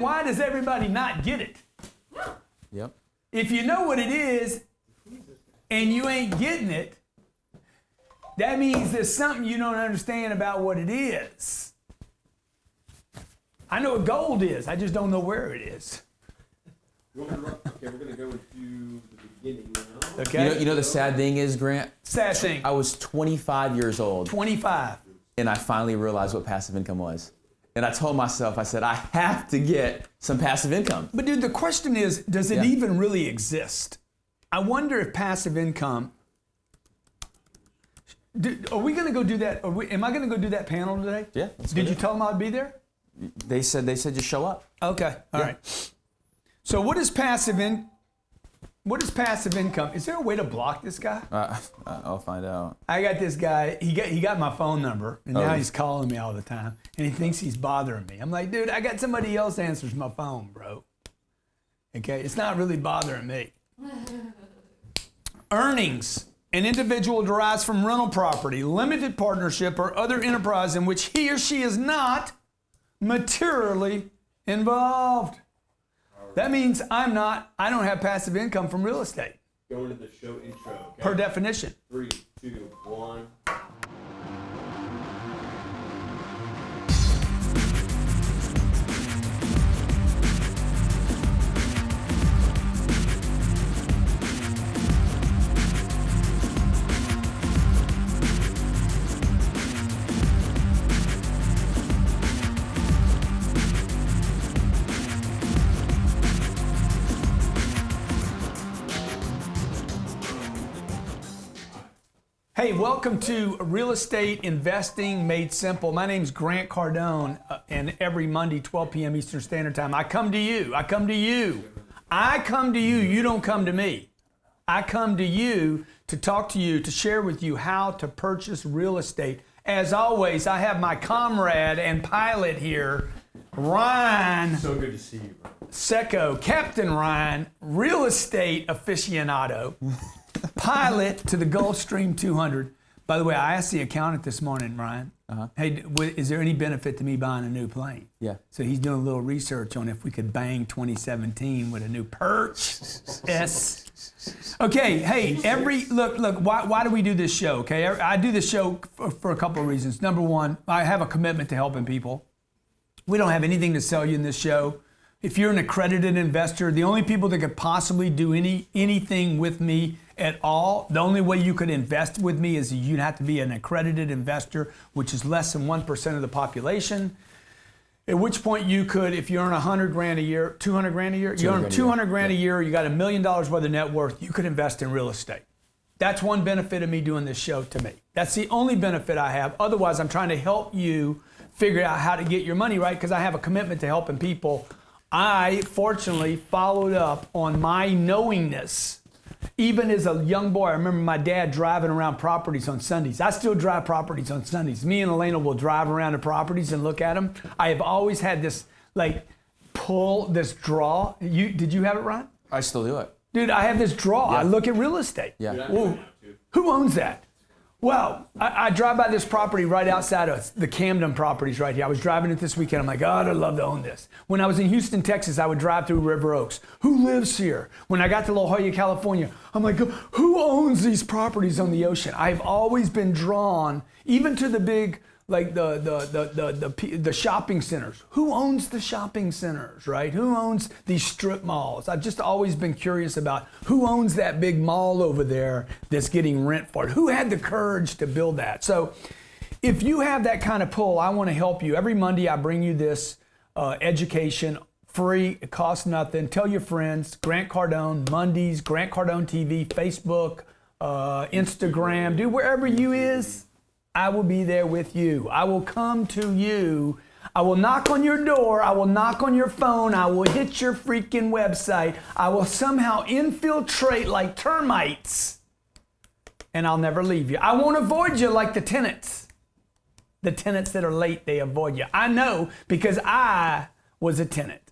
Why does everybody not get it? Yep. If you know what it is and you ain't getting it, that means there's something you don't understand about what it is. I know what gold is, I just don't know where it is. Okay, we're going to go into the beginning now. Okay? You know the sad thing is, Grant? Sad thing. I was 25 years old. 25. And I finally realized what passive income was. And I told myself, I said, I have to get some passive income. But dude, the question is, does it even really exist? I wonder if passive income, are we going to go do that? Am I going to go do that panel today? Yeah. Did you tell them I'd be there? They said just show up. Okay, all right. So what is passive income? Is there a way to block this guy? I'll find out. I got this guy, he got my phone number, and now he's calling me all the time, and he thinks he's bothering me. I'm like, dude, I got somebody else answers my phone, bro. Okay, it's not really bothering me. Earnings. An individual derives from rental property, limited partnership, or other enterprise in which he or she is not materially involved. That means I don't have passive income from real estate. Go into the show intro. Okay? Per definition. 3, 2, 1. Hey, welcome to Real Estate Investing Made Simple. My name's Grant Cardone, and every Monday, 12 p.m. Eastern Standard Time, I come to you. I come to you. You don't come to me. I come to you to talk to you, to share with you how to purchase real estate. As always, I have my comrade and pilot here, Ryan. So good to see you, bro. Secco, Captain Ryan, real estate aficionado. Pilot to the Gulfstream 200. By the way, I asked the accountant this morning, Ryan, hey, is there any benefit to me buying a new plane? Yeah. So he's doing a little research on if we could bang 2017 with a new purchase. Okay, hey, look, why do we do this show, okay? I do this show for a couple of reasons. Number one, I have a commitment to helping people. We don't have anything to sell you in this show. If you're an accredited investor, the only people that could possibly do anything with me at all, the only way you could invest with me is you'd have to be an accredited investor, which is less than 1% of the population. At which point you could, if you earn 100 grand a year, 200 grand a year, you earn 200 grand a year, you got $1 million worth of net worth, you could invest in real estate. That's one benefit of me doing this show to me. That's the only benefit I have. Otherwise, I'm trying to help you figure out how to get your money right because I have a commitment to helping people. I, fortunately, followed up on my knowingness. Even as a young boy, I remember my dad driving around properties on Sundays. I still drive properties on Sundays. Me and Elena will drive around the properties and look at them. I have always had this, pull, this draw. Did you have it, Ron? I still do it. Dude, I have this draw. Yeah. I look at real estate. Yeah. Ooh, who owns that? Well, I drive by this property right outside of the Camden properties right here. I was driving it this weekend. I'm like, God, I'd love to own this. When I was in Houston, Texas, I would drive through River Oaks. Who lives here? When I got to La Jolla, California, I'm like, who owns these properties on the ocean? I've always been drawn, even to the big, the shopping centers. Who owns the shopping centers, right? Who owns these strip malls? I've just always been curious about who owns that big mall over there that's getting rent for it. Who had the courage to build that? So if you have that kind of pull, I want to help you. Every Monday I bring you this education, free, it costs nothing. Tell your friends, Grant Cardone, Mondays, Grant Cardone TV, Facebook, Instagram, dude, wherever you is, I will be there with you. I will come to you. I will knock on your door. I will knock on your phone. I will hit your freaking website. I will somehow infiltrate like termites, and I'll never leave you. I won't avoid you like the tenants. The tenants that are late, they avoid you. I know because I was a tenant.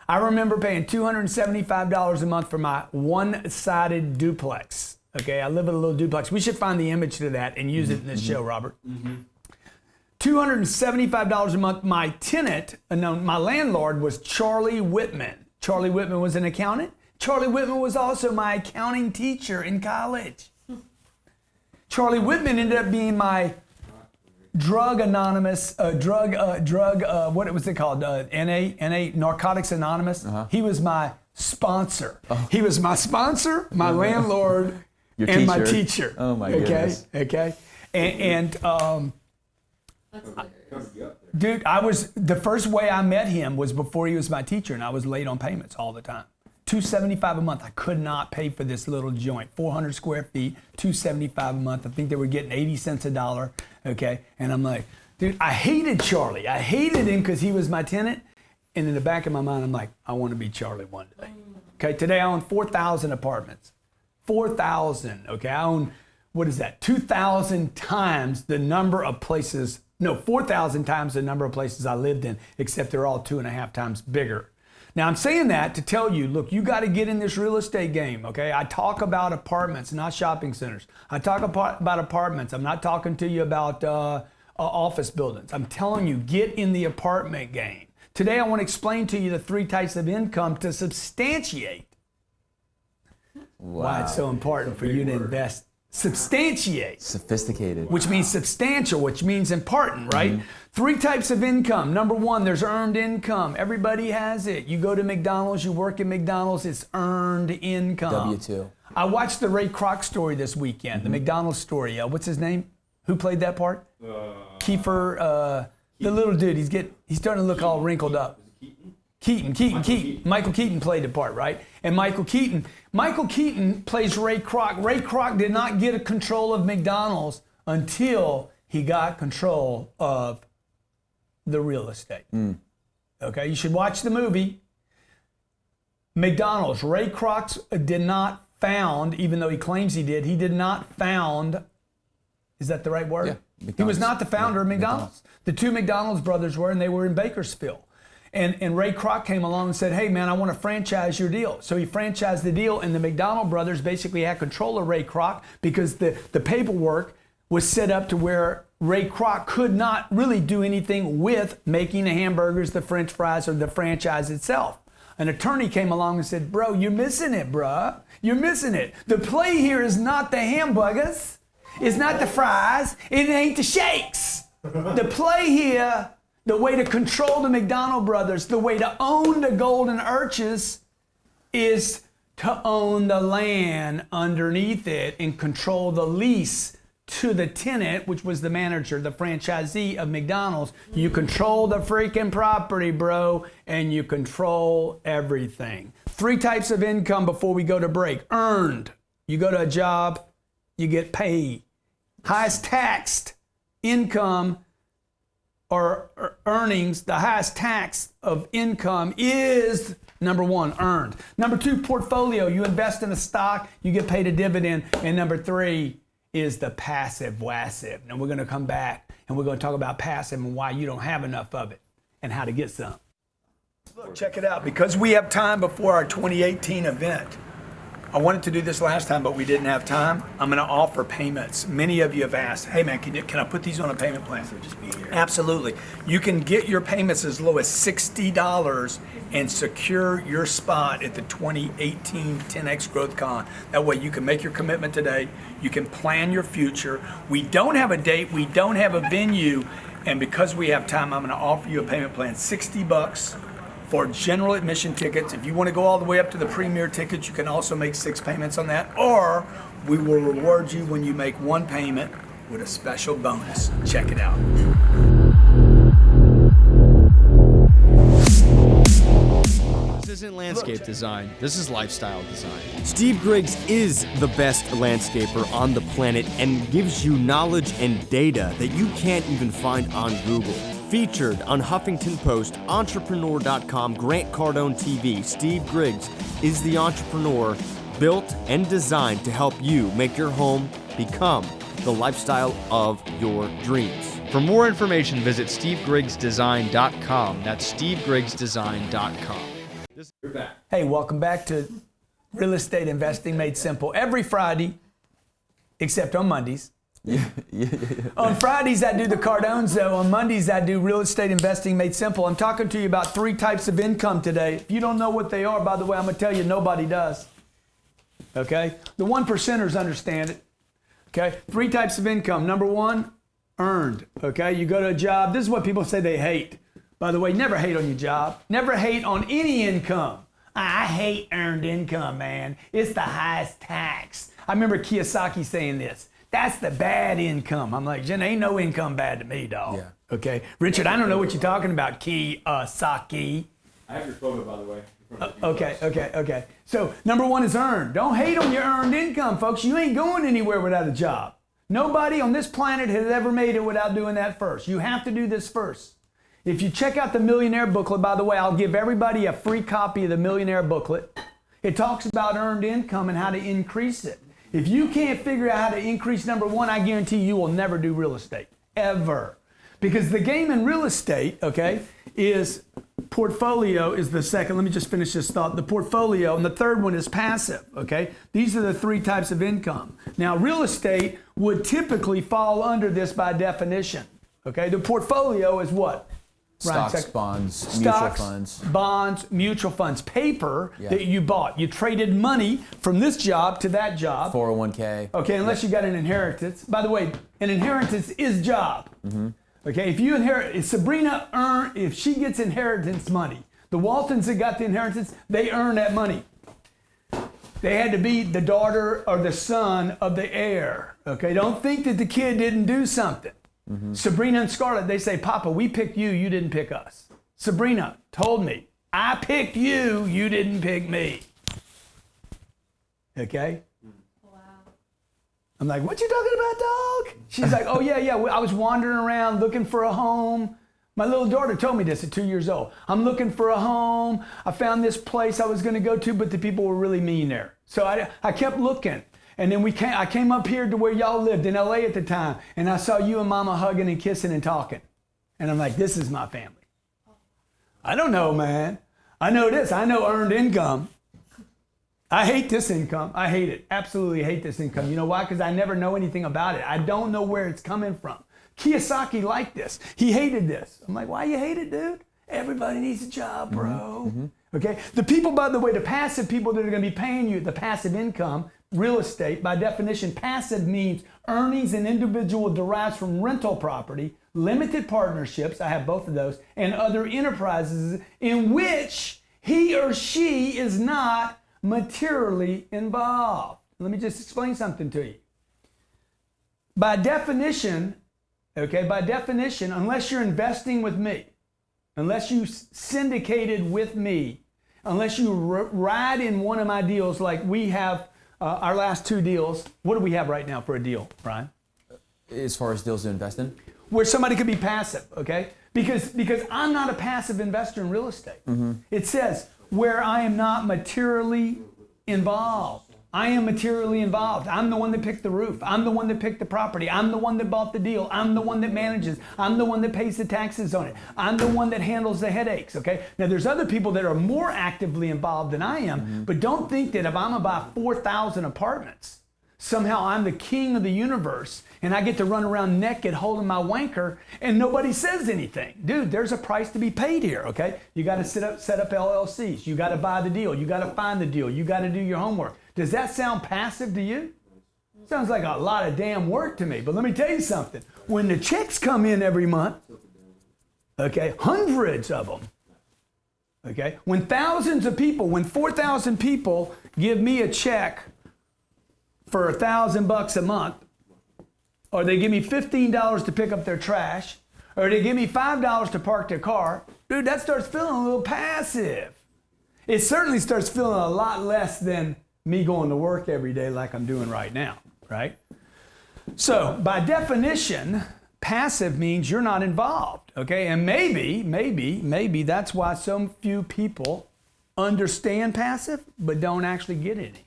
I remember paying $275 a month for my one-sided duplex. Okay, I live in a little duplex. We should find the image to that and use it in this show, Robert. $275 a month. My tenant, no, my landlord was Charlie Whitman. Charlie Whitman was an accountant. Charlie Whitman was also my accounting teacher in college. Charlie Whitman ended up being my what was it called? NA, Narcotics Anonymous. He was my sponsor. He was my sponsor, my landlord, and my teacher. Oh my goodness. Okay. And dude, the first way I met him was before he was my teacher, and I was late on payments all the time. $275 a month. I could not pay for this little joint. 400 square feet, $275 a month. I think they were getting 80 cents a dollar. Okay, and I'm like, dude, I hated Charlie. I hated him because he was my tenant. And in the back of my mind, I'm like, I want to be Charlie one day. Okay, today I own 4,000 apartments. 4,000. Okay, I own, what is that? 2,000 times the number of places. No, 4,000 times the number of places I lived in, except they're all 2.5 times bigger. Now, I'm saying that to tell you, look, you got to get in this real estate game, okay? I talk about apartments, not shopping centers. I talk about apartments. I'm not talking to you about office buildings. I'm telling you, get in the apartment game. Today, I want to explain to you the 3 types of income to substantiate why it's so important for you to invest. Substantiate. Sophisticated. Which means substantial, which means important, right? 3 types of income. Number 1, there's earned income. Everybody has it. You go to McDonald's, you work at McDonald's, it's earned income. W-2. I watched the Ray Kroc story this weekend, the McDonald's story. What's his name? Who played that part? Kiefer, the little dude. He's starting to look all wrinkled up. Keaton. Michael Keaton played the part, right? And Michael Keaton plays Ray Kroc. Ray Kroc did not get a control of McDonald's until he got control of the real estate. Okay, you should watch the movie. McDonald's, Ray Kroc did not found, even though he claims he did not found, is that the right word? Yeah, he was not the founder of McDonald's. The 2 McDonald's brothers were, and they were in Bakersfield. And Ray Kroc came along and said, hey, man, I want to franchise your deal. So he franchised the deal, and the McDonald brothers basically had control of Ray Kroc because the paperwork was set up to where Ray Kroc could not really do anything with making the hamburgers, the French fries, or the franchise itself. An attorney came along and said, bro, you're missing it, bruh. You're missing it. The play here is not the hamburgers. It's not the fries. It ain't the shakes. The play here, the way to control the McDonald brothers, the way to own the Golden Arches is to own the land underneath it and control the lease to the tenant, which was the manager, the franchisee of McDonald's. You control the freaking property, bro, and you control everything. 3 types of income before we go to break. Earned. You go to a job, you get paid. Highest taxed income or earnings, the highest tax of income is, number 1, earned. Number 2, portfolio. You invest in a stock, you get paid a dividend. And number 3 is the passive wassive. Now we're going to come back and we're going to talk about passive and why you don't have enough of it and how to get some. Look, check it out. Because we have time before our 2018 event, I wanted to do this last time, but we didn't have time. I'm going to offer payments. Many of you have asked, hey man, can I put these on a payment plan? So just be here. Absolutely. You can get your payments as low as $60 and secure your spot at the 2018 10X Growth Con. That way you can make your commitment today. You can plan your future. We don't have a date. We don't have a venue. And because we have time, I'm going to offer you a payment plan, $60 for general admission tickets. If you want to go all the way up to the premier tickets, you can also make 6 payments on that, or we will reward you when you make 1 payment with a special bonus. Check it out. This isn't landscape design, this is lifestyle design. Steve Griggs is the best landscaper on the planet and gives you knowledge and data that you can't even find on Google. Featured on Huffington Post, Entrepreneur.com, Grant Cardone TV, Steve Griggs is the entrepreneur built and designed to help you make your home become the lifestyle of your dreams. For more information, visit SteveGriggsDesign.com. That's SteveGriggsDesign.com. You're back. Hey, welcome back to Real Estate Investing Made Simple. Every Friday, except on Mondays, On Fridays, I do the Cardones, though. On Mondays, I do Real Estate Investing Made Simple. I'm talking to you about 3 types of income today. If you don't know what they are, by the way, I'm going to tell you, nobody does. Okay? The 1%ers understand it. Okay? 3 types of income. Number 1, earned. Okay? You go to a job. This is what people say they hate. By the way, never hate on your job. Never hate on any income. I hate earned income, man. It's the highest tax. I remember Kiyosaki saying this. That's the bad income. I'm like, Jen, ain't no income bad to me, dog. Yeah. Okay? Richard, I don't know what you're talking about, Kiyosaki. I have your photo, by the way. Okay. So, number 1 is earned. Don't hate on your earned income, folks. You ain't going anywhere without a job. Nobody on this planet has ever made it without doing that first. You have to do this first. If you check out the Millionaire Booklet, by the way, I'll give everybody a free copy of the Millionaire Booklet. It talks about earned income and how to increase it. If you can't figure out how to increase number 1, I guarantee you will never do real estate, ever. Because the game in real estate, okay, is portfolio is the second. Let me just finish this thought. The portfolio, and the third one is passive, okay? These are the 3 types of income. Now, real estate would typically fall under this by definition, okay? The portfolio is what? Stocks, bonds, mutual funds. Bonds, mutual funds, paper that you bought. You traded money from this job to that job. 401k. Okay, unless you got an inheritance. By the way, an inheritance is job. Okay, if you inherit, if Sabrina if she gets inheritance money, the Waltons that got the inheritance, they earn that money. They had to be the daughter or the son of the heir. Okay, don't think that the kid didn't do something. Sabrina and Scarlett, they say, Papa, we picked you, you didn't pick us. Sabrina told me, I picked you, you didn't pick me. Okay? Wow. I'm like, what you talking about, dog? She's like, oh, yeah, I was wandering around looking for a home. My little daughter told me this at 2 years old. I'm looking for a home. I found this place I was going to go to, but the people were really mean there. So I kept looking. And then I came up here to where y'all lived in LA at the time, and I saw you and Mama hugging and kissing and talking. And I'm like, this is my family. I don't know, man. I know this. I know earned income. I hate this income. I hate it. Absolutely hate this income. You know why? Because I never know anything about it. I don't know where it's coming from. Kiyosaki liked this. He hated this. I'm like, why you hate it, dude? Everybody needs a job, bro. Okay? The people, by the way, the passive people that are going to be paying you the passive income, real estate, by definition, passive means earnings an individual derives from rental property, limited partnerships, I have both of those, and other enterprises in which he or she is not materially involved. Let me just explain something to you. By definition, unless you're investing with me, unless you syndicated with me, unless you ride in one of my deals like we have our last 2 deals. What do we have right now for a deal, Brian? As far as deals to invest in? Where somebody could be passive, okay? Because I'm not a passive investor in real estate. It says where I am not materially involved. I am materially involved. I'm the one that picked the roof. I'm the one that picked the property. I'm the one that bought the deal. I'm the one that manages. I'm the one that pays the taxes on it. I'm the one that handles the headaches, okay? Now, there's other people that are more actively involved than I am, but don't think that if I'm gonna buy 4,000 apartments, somehow I'm the king of the universe and I get to run around naked holding my wanker and nobody says anything. Dude, there's a price to be paid here, okay? You gotta set up LLCs. You gotta buy the deal. You gotta find the deal. You gotta do your homework. Does that sound passive to you? Sounds like a lot of damn work to me, but let me tell you something. When the checks come in every month, okay, hundreds of them, okay, when 4,000 people give me a check for $1,000 a month, or they give me $15 to pick up their trash, or they give me $5 to park their car, dude, that starts feeling a little passive. It certainly starts feeling a lot less than me going to work every day like I'm doing right now, right? So by definition, passive means you're not involved, okay? And maybe that's why so few people understand passive but don't actually get any.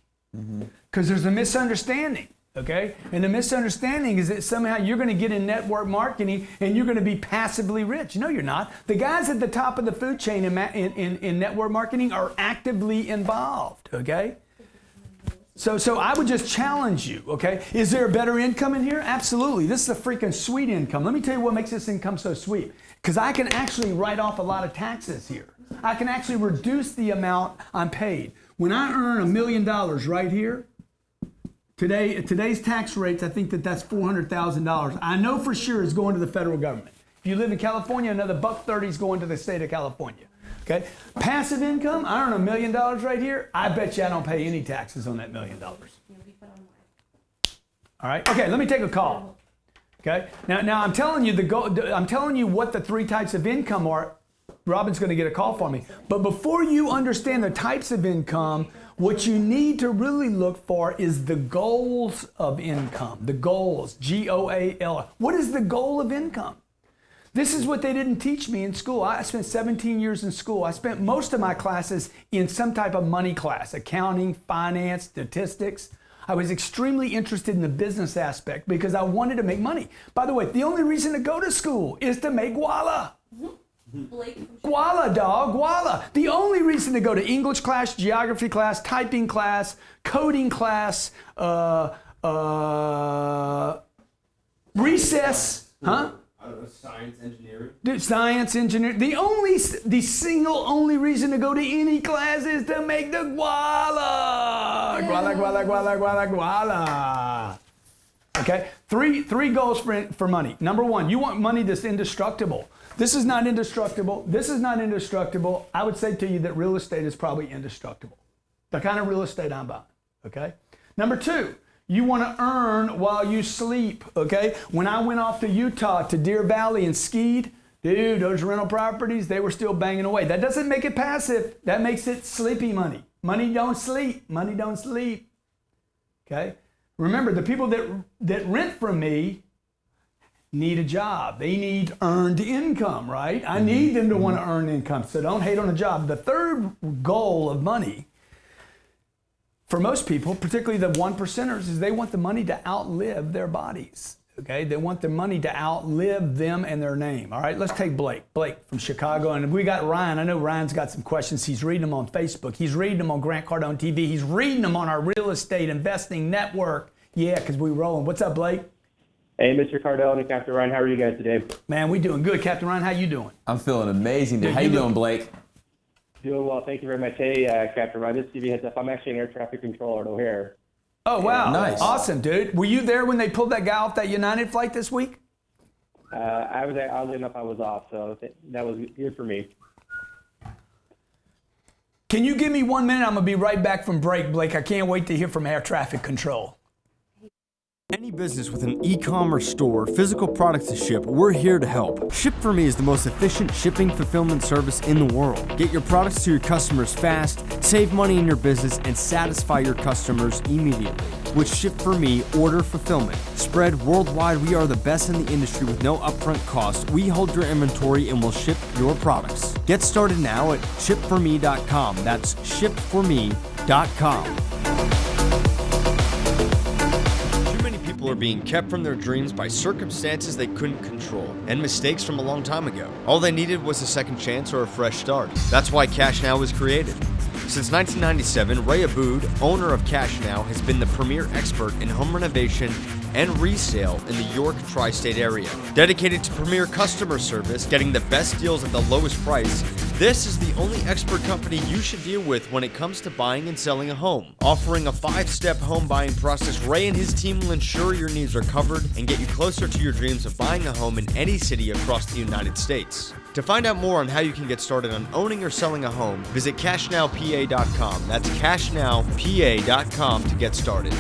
Because there's a misunderstanding, okay? And the misunderstanding is that somehow you're going to get in network marketing and you're going to be passively rich. No, you're not. The guys at the top of the food chain in network marketing are actively involved, okay? So I would just challenge you, okay? Is there a better income in here? Absolutely. This is a freaking sweet income. Let me tell you what makes this income so sweet. Because I can actually write off a lot of taxes here. I can actually reduce the amount I'm paid. When I earn $1 million right here, today's tax rates, I think that's $400,000. I know for sure it's going to the federal government. If you live in California, another $130 is going to the state of California. Okay, passive income, I earn $1 million right here. I bet you I don't pay any taxes on that $1 million. All right, okay, let me take a call. Okay, now I'm telling you I'm telling you what the 3 types of income are. Robin's going to get a call for me. But before you understand the types of income, what you need to really look for is the goals of income. The goals, G-O-A-L. What is the goal of income? This is what they didn't teach me in school. I spent 17 years in school. I spent most of my classes in some type of money class, accounting, finance, statistics. I was extremely interested in the business aspect because I wanted to make money. By the way, the only reason to go to school is to make guala. Guala, dog, guala. The only reason to go to English class, geography class, typing class, coding class, recess, huh? I don't know, science, engineering. Science, engineering. The single reason to go to any class is to make the guala. Guala, guala, guala, guala, guala. Okay? Three goals for money. Number 1, you want money that's indestructible. This is not indestructible. This is not indestructible. I would say to you that real estate is probably indestructible. The kind of real estate I'm buying. Okay? Number 2, you want to earn while you sleep, okay? When I went off to Utah, to Deer Valley and skied, dude, those rental properties, they were still banging away. That doesn't make it passive. That makes it sleepy money. Money don't sleep. Money don't sleep, okay? Remember, the people that rent from me need a job. They need earned income, right? I need them to want to earn income, so don't hate on a job. The third goal of money for most people, particularly the 1%ers, is they want the money to outlive their bodies, okay? They want the money to outlive them and their name, all right? Let's take Blake from Chicago, and we got Ryan. I know Ryan's got some questions. He's reading them on Facebook. He's reading them on Grant Cardone TV. He's reading them on our real estate investing network. Yeah, because we're rolling. What's up, Blake? Hey, Mr. Cardone and Captain Ryan, how are you guys today? Man, we doing good. Captain Ryan, how you doing? I'm feeling amazing, dude. Dude, How you doing, Blake? Doing well, thank you very much. Hey, Captain Ryan, just to give you a heads up, I'm actually an air traffic controller at O'Hare. Oh, wow. Nice. Awesome, dude. Were you there when they pulled that guy off that United flight this week? I was oddly enough, I was off, so that was good for me. Can you give me 1 minute? I'm going to be right back from break, Blake. I can't wait to hear from air traffic control. Any business with an e-commerce store, physical products to ship, we're here to help. Ship4Me is the most efficient shipping fulfillment service in the world. Get your products to your customers fast, save money in your business, and satisfy your customers immediately. With Ship4Me order fulfillment, spread worldwide, we are the best in the industry with no upfront cost. We hold your inventory and will ship your products. Get started now at ship4me.com. That's ship4me.com. Are being kept from their dreams by circumstances they couldn't control and mistakes from a long time ago. All they needed was a second chance or a fresh start. That's why Cash Now was created. Since 1997, Ray Abood, owner of Cash Now, has been the premier expert in home renovation and resale in the York tri-state area. Dedicated to premier customer service, getting the best deals at the lowest price, this is the only expert company you should deal with when it comes to buying and selling a home. Offering a 5-step home buying process, Ray and his team will ensure your needs are covered and get you closer to your dreams of buying a home in any city across the United States. To find out more on how you can get started on owning or selling a home, visit cashnowpa.com. That's cashnowpa.com to get started.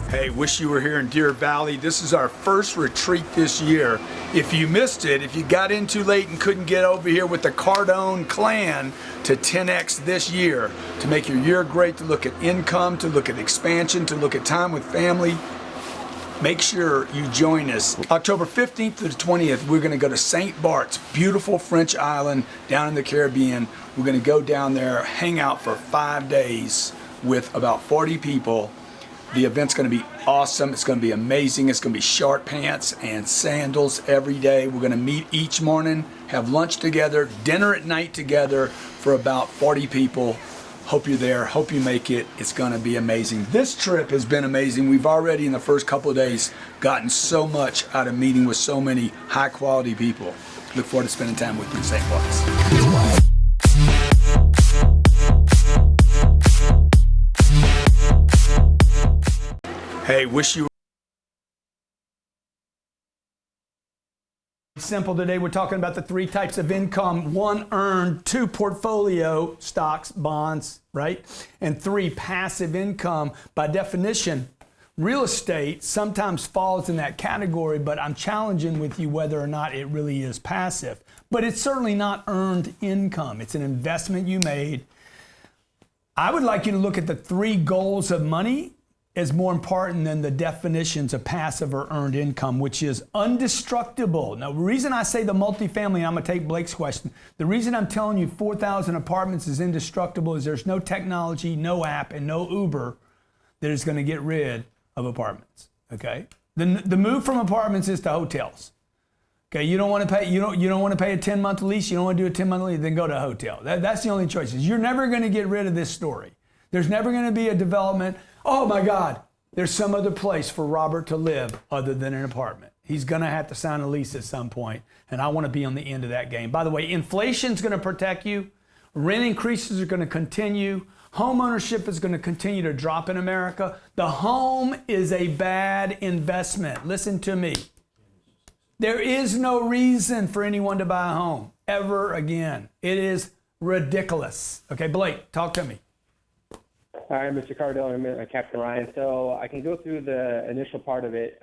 Hey, wish you were here in Deer Valley. This is our first retreat this year. If you missed it, if you got in too late and couldn't get over here with the Cardone clan to 10X this year, to make your year great, to look at income, to look at expansion, to look at time with family, make sure you join us. October 15th to the 20th, we're gonna go to St. Bart's, beautiful French island down in the Caribbean. We're gonna go down there, hang out for 5 days with about 40 people. The event's gonna be awesome. It's gonna be amazing. It's gonna be short pants and sandals every day. We're gonna meet each morning, have lunch together, dinner at night together for about 40 people. Hope you're there. Hope you make it. It's going to be amazing. This trip has been amazing. We've already in the first couple of days gotten so much out of meeting with so many high quality people. Look forward to spending time with you in St. Louis. Hey, wish you Simple today. We're talking about the three types of income: one, earned; two, portfolio, stocks, bonds, right? And three, passive income. By definition, real estate sometimes falls in that category, but I'm challenging with you whether or not it really is passive. But it's certainly not earned income. It's an investment you made. I would like you to look at the three goals of money is more important than the definitions of passive or earned income, which is indestructible. Now, the reason I say the multifamily, I'm gonna take Blake's question. The reason I'm telling you 4,000 apartments is indestructible is there's no technology, no app, and no Uber that is gonna get rid of apartments, okay? The move from apartments is to hotels. Okay, you don't want to pay. You don't want to pay a 10-month lease. You don't want to do a 10-month lease. Then go to a hotel. That's the only choices. You're never going to get rid of this story. There's never going to be a development. Oh my God, there's some other place for Robert to live other than an apartment. He's going to have to sign a lease at some point, and I want to be on the end of that game. By the way, inflation's going to protect you. Rent increases are going to continue. Home ownership is going to continue to drop in America. The home is a bad investment. Listen to me. There is no reason for anyone to buy a home ever again. It is ridiculous. Okay, Blake, talk to me. Hi, Mr. Cardone and Captain Ryan. So I can go through the initial part of it.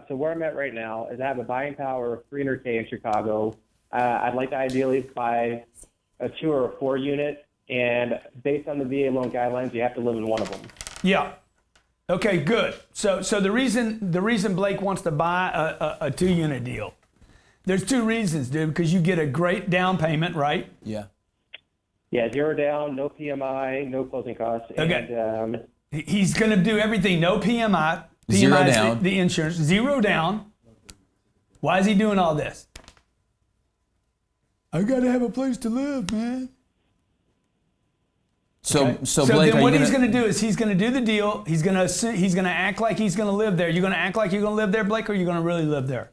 So where I'm at right now is I have a buying power of $300K in Chicago. I'd like to ideally buy a 2 or a 4 unit, and based on the VA loan guidelines, you have to live in one of them. Yeah. Okay, good. So the reason Blake wants to buy a 2-unit deal, there's 2 reasons, dude. Because you get a great down payment, right? Yeah. Yeah, 0 down, no PMI, no closing costs. Okay. And, He's going to do everything. No PMI. PMI 0 is down. The insurance. 0 down. Why is he doing all this? I got to have a place to live, man. So So Blake, then are what you he's gonna, going to do is he's going to do the deal. He's going to act like he's going to live there. You're going to act like you're going to live there, Blake, or you're going to really live there?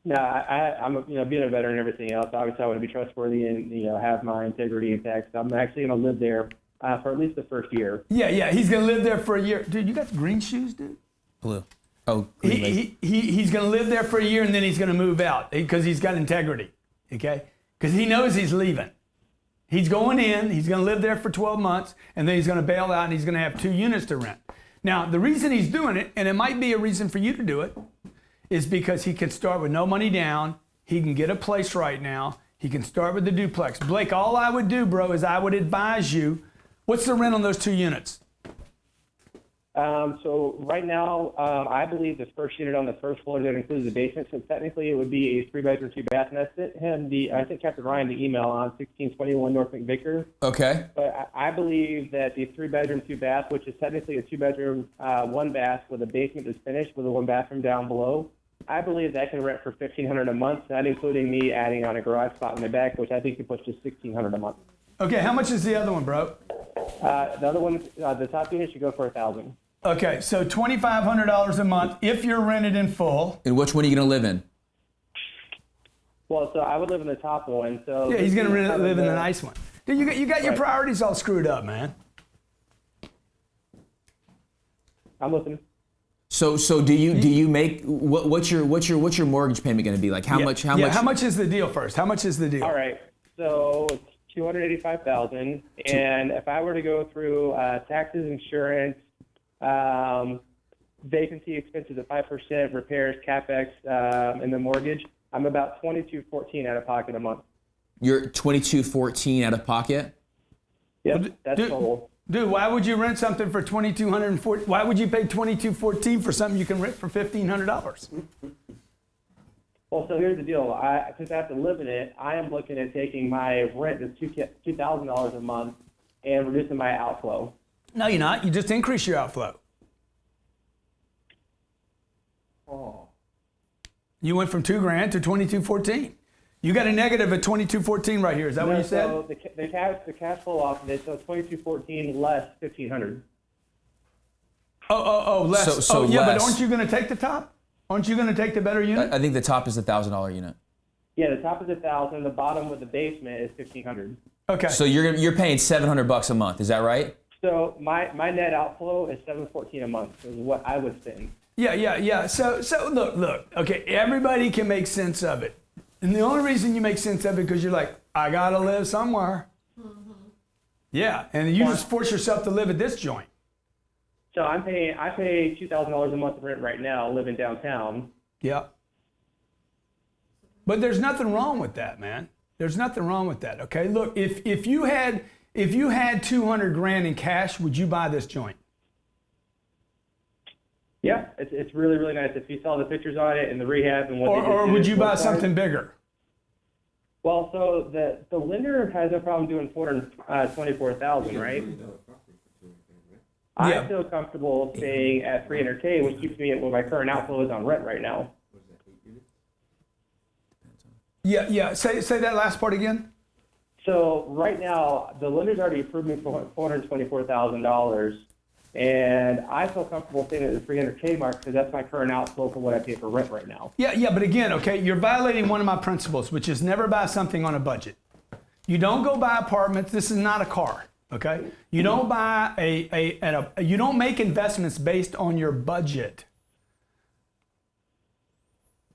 no, I'm being a veteran and everything else. Obviously, I want to be trustworthy and have my integrity intact. So I'm actually going to live there for at least the first year. Yeah. He's going to live there for a year. Dude, you got the green shoes, dude? blue? Oh, green lake. He's going to live there for a year and then he's going to move out because he's got integrity, okay? Because he knows he's leaving. He's going in, he's going to live there for 12 months, and then he's going to bail out and he's going to have 2 units to rent. Now, the reason he's doing it, and it might be a reason for you to do it, is because he can start with no money down. He can get a place right now. He can start with the duplex. Blake, all I would do, bro, is I would advise you, what's the rent on those 2 units? So right now, I believe the first unit on the first floor that includes the basement. So technically, it would be a 3-bedroom, 2-bath. And I sent him I sent Captain Ryan the email on 1621 North McVicker. Okay. But I believe that the 3-bedroom, 2-bath, which is technically a 2-bedroom, 1-bath with a basement that's finished with a 1-bathroom down below, I believe that can rent for $1,500 a month, not including me adding on a garage spot in the back, which I think could push to $1,600 a month. Okay, how much is the other one, bro? The other one, the top unit should go for $1,000. Okay, so $2,500 a month if you're rented in full. And which one are you gonna live in? Well, so I would live in the top one. So Yeah, he's gonna live in the nice one. Dude, you got your Right. priorities all screwed up, man. I'm listening. So do you make what's your mortgage payment gonna be like? How much? How much is the deal first? How much is the deal? All right. So it's $285,000, and if I were to go through taxes, insurance, vacancy expenses at 5%, repairs, capex, and the mortgage, I'm about $2,214 out of pocket a month. You're $2,214 out of pocket. Yep, that's total. Dude, why would you rent something for $2,240? Why would you pay $2,214 for something you can rent for $1,500? Well, so here's the deal. Since I have to live in it, I am looking at taking my rent to $2,000 a month and reducing my outflow. No, you're not. You just increase your outflow. Oh. You went from $2,000 to $2,214. You got a negative of 2214 right here. Is that what you said? So the cash flow off of it, so 2214 less 1500. Oh, less. So yeah, but less. aren't you going to take the top? Aren't you going to take the better unit? I think the top is the $1,000 unit. Yeah, the top is 1,000. The bottom with the basement is 1,500. Okay. So you're paying $700 a month. Is that right? So my net outflow is $714 a month. Is what I would spend. Yeah. So look. Okay, everybody can make sense of it, and the only reason you make sense of it because you're like, I gotta live somewhere. Mm-hmm. Yeah, and you just force yourself to live at this joint. So I pay $2,000 a month of rent right now, living downtown. Yeah. But there's nothing wrong with that, man. There's nothing wrong with that. Okay, look, if you had 200 grand in cash, would you buy this joint? Yeah, it's really, really nice. If you saw the pictures on it and the rehab and what they did Or to would it you buy sports something cars. bigger? Well, so the lender has no problem doing $424,000, right? Yeah. I feel comfortable staying at $300K, which keeps me at what my current outflow is on rent right now. Yeah. Say that last part again. So right now, the lender's already approved me for $424,000, and I feel comfortable staying at the $300K mark because that's my current outflow for what I pay for rent right now. Yeah, but again, okay, you're violating one of my principles, which is never buy something on a budget. You don't go buy apartments. This is not a car, okay? You don't buy you don't make investments based on your budget.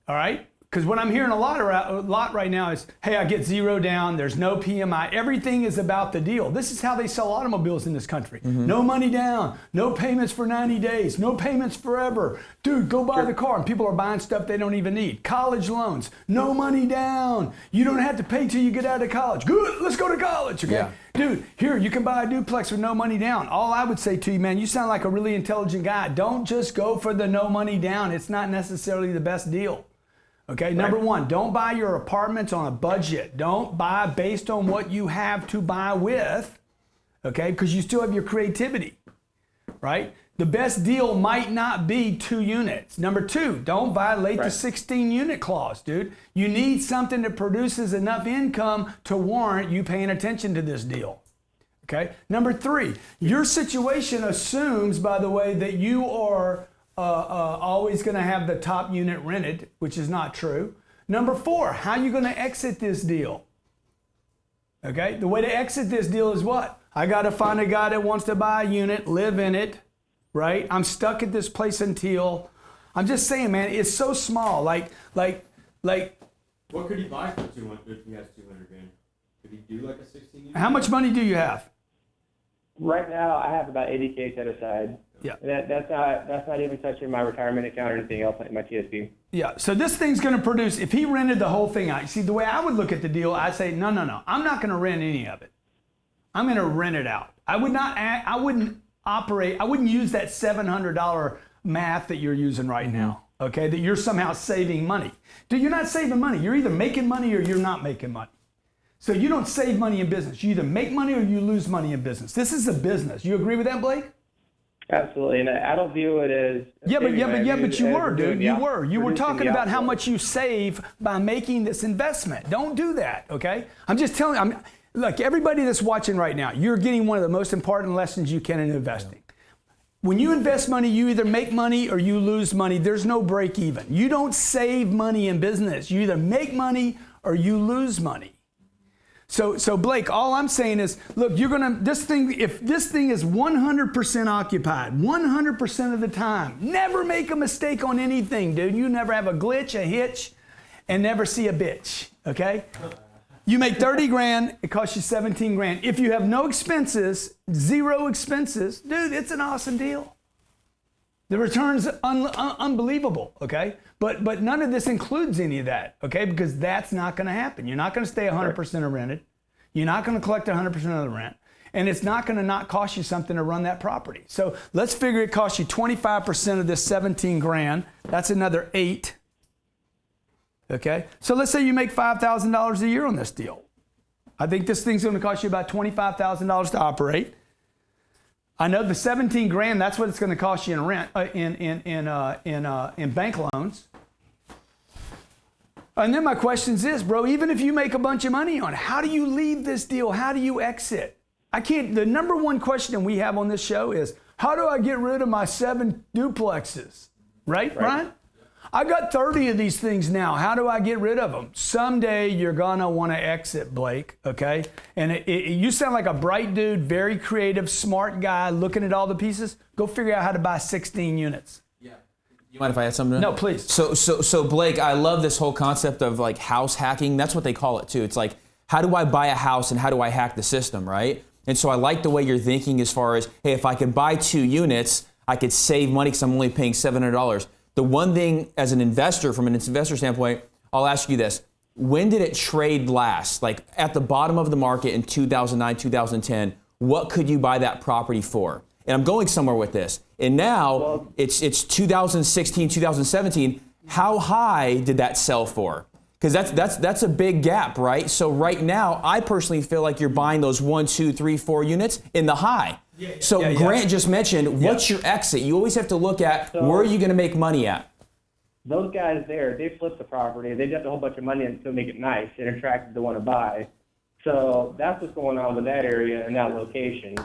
All right? Because what I'm hearing a lot right now is, hey, I get zero down, there's no PMI. Everything is about the deal. This is how they sell automobiles in this country. Mm-hmm. No money down, no payments for 90 days, no payments forever. Dude, go buy the car. And people are buying stuff they don't even need. College loans, no money down. You don't have to pay till you get out of college. Good, let's go to college, okay? Yeah. Dude, here, you can buy a duplex with no money down. All I would say to you, man, you sound like a really intelligent guy. Don't just go for the no money down. It's not necessarily the best deal. Okay, right. Number one, don't buy your apartments on a budget. Don't buy based on what you have to buy with, okay, because you still have your creativity, right? The best deal might not be 2 units. Number two, don't violate the 16 unit clause, dude. You need something that produces enough income to warrant you paying attention to this deal. Okay, number three, your situation assumes, by the way, that you are always going to have the top unit rented, which is not true. Number four, how are you going to exit this deal? Okay, the way to exit this deal is what? I got to find a guy that wants to buy a unit, live in it, right? I'm stuck at this place until, I'm just saying, man, it's so small. Like. What could he buy for 200 if he has 200 grand? Could he do like a 16 unit? How much money do you have? Right now, I have about $80K set aside. Yeah. That's not even touching my retirement account or anything else like my TSP. Yeah. So this thing's going to produce. If he rented the whole thing out, see the way I would look at the deal, I'd say no. I'm not going to rent any of it. I'm going to rent it out. I wouldn't use that $700 math that you're using right now. Okay. That you're somehow saving money. Dude, you're not saving money. You're either making money or you're not making money. So you don't save money in business. You either make money or you lose money in business. This is a business. You agree with that, Blake? Absolutely, and I don't view it as but you were, dude. You were talking about how much you save by making this investment. Don't do that, okay? I'm just telling. Look, everybody that's watching right now, you're getting one of the most important lessons you can in investing. When you invest money, you either make money or you lose money. There's no break even. You don't save money in business. You either make money or you lose money. So Blake, all I'm saying is, look, if this thing is 100% occupied, 100% of the time, never make a mistake on anything, dude. You never have a glitch, a hitch, and never see a bitch, okay? You make 30 grand, it costs you 17 grand. If you have no expenses, 0 expenses, dude, it's an awesome deal. The return's unbelievable, okay? But none of this includes any of that, okay? Because that's not going to happen. You're not going to stay 100% rented. You're not going to collect 100% of the rent. And it's not going to not cost you something to run that property. So let's figure it costs you 25% of this 17 grand. That's another 8. Okay? So let's say you make $5,000 a year on this deal. I think this thing's going to cost you about $25,000 to operate. I know the 17 grand, that's what it's going to cost you in rent, in bank loans. And then my question is this, bro, even if you make a bunch of money on it, how do you leave this deal? How do you exit? The number one question we have on this show is, how do I get rid of my 7 duplexes? Right, Brian? I got 30 of these things now. How do I get rid of them? Someday you're gonna want to exit, Blake, okay? And you sound like a bright dude, very creative, smart guy, looking at all the pieces. Go figure out how to buy 16 units. You mind if I add something? No, please. So Blake, I love this whole concept of like house hacking. That's what they call it too. It's like, how do I buy a house and how do I hack the system, right? And so I like the way you're thinking as far as, hey, if I could buy 2 units, I could save money because I'm only paying $700. The one thing as an investor, from an investor standpoint, I'll ask you this. When did it trade last? Like at the bottom of the market in 2009, 2010, what could you buy that property for? And I'm going somewhere with this. And now it's 2016, 2017. How high did that sell for? Because that's a big gap, right? So right now, I personally feel like you're buying those 1, 2, 3, 4 units in the high. Grant just mentioned, what's your exit? You always have to look at where are you going to make money at? Those guys there, they flipped the property. They got a whole bunch of money in to make it nice and attractive to want to buy. So that's what's going on with that area and that location.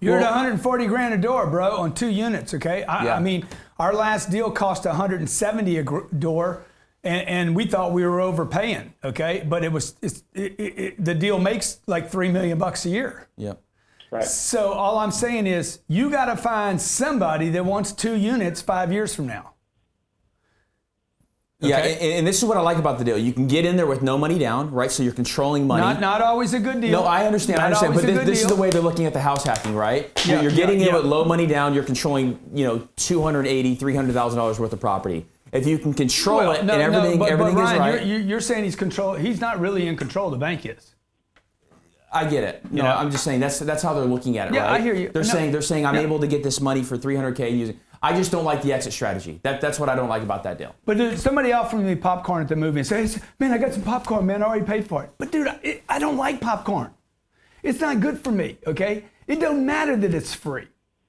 You're at 140 grand a door, bro, on 2 units, okay? I mean, our last deal cost 170 a door, and we thought we were overpaying, okay? But the deal makes like $3 million a year. Yep. Right. So all I'm saying is, you got to find somebody that wants 2 units 5 years from now. Okay? Yeah, and this is what I like about the deal. You can get in there with no money down, right? So you're controlling money. Not always a good deal. No, I understand. But this is the way they're looking at the house hacking, right? Yeah, you're getting in with low money down. You're controlling, $280,000, $300,000 worth of property. If you can control it and everything but is Ryan, right. You're saying he's not really in control. The bank is. I get it. No, I'm just saying that's how they're looking at it, right? Yeah, I hear you. They're saying I'm able to get this money for $300K using. I just don't like the exit strategy. That's what I don't like about that deal. But dude, somebody offered me popcorn at the movie and says, man, I got some popcorn, man. I already paid for it. But dude, I don't like popcorn. It's not good for me, okay? It don't matter that it's free.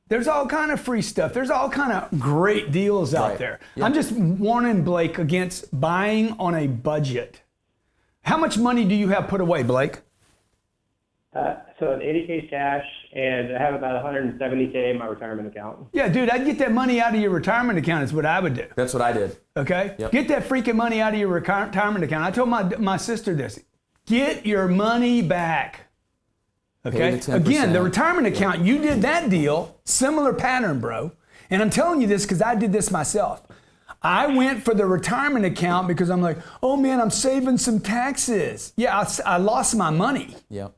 There's all kind of free stuff. There's all kind of great deals out there. Yep. I'm just warning Blake against buying on a budget. How much money do you have put away, Blake? So an 80K cash, and I have about 170K in my retirement account. Yeah, dude, I'd get that money out of your retirement account is what I would do. That's what I did. Okay? Yep. Get that freaking money out of your retirement account. I told my sister this. Get your money back. Okay? Again, the retirement account, you did that deal, similar pattern, bro. And I'm telling you this because I did this myself. I went for the retirement account because I'm like, oh man, I'm saving some taxes. Yeah, I lost my money. Yep.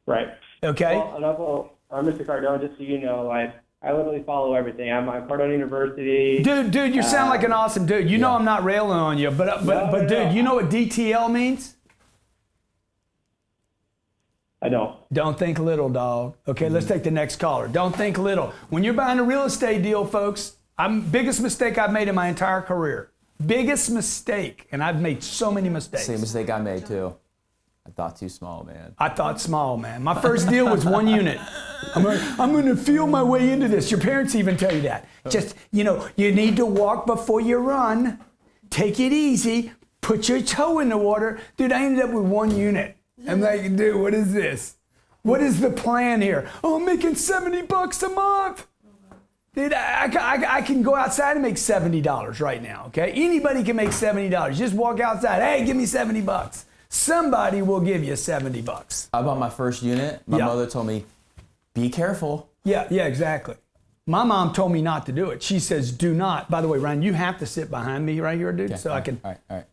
Right. Okay. Well, Mr. Cardone, just so you know, I literally follow everything. I'm at Cardone University. Dude, you sound like an awesome dude. You know I'm not railing on you, but dude, you know what DTL means? I don't. Don't think little, dog. Okay, let's take the next caller. Don't think little. When you're buying a real estate deal, folks, biggest mistake I've made in my entire career. Biggest mistake, and I've made so many mistakes. Same mistake I made too. I thought too small, man. I thought small, man. My first deal was 1 unit. I'm going to feel my way into this. Your parents even tell you that. Just, you need to walk before you run. Take it easy. Put your toe in the water. Dude, I ended up with 1 unit. I'm like, dude, what is this? What is the plan here? Oh, I'm making $70 a month. Dude, I can go outside and make $70 right now, okay? Anybody can make $70. Just walk outside. Hey, give me $70. Somebody will give you $70. I bought my first unit. My mother told me, be careful. Yeah, exactly. My mom told me not to do it. She says, do not. By the way, Ryan, you have to sit behind me right here, dude, so I can. All right.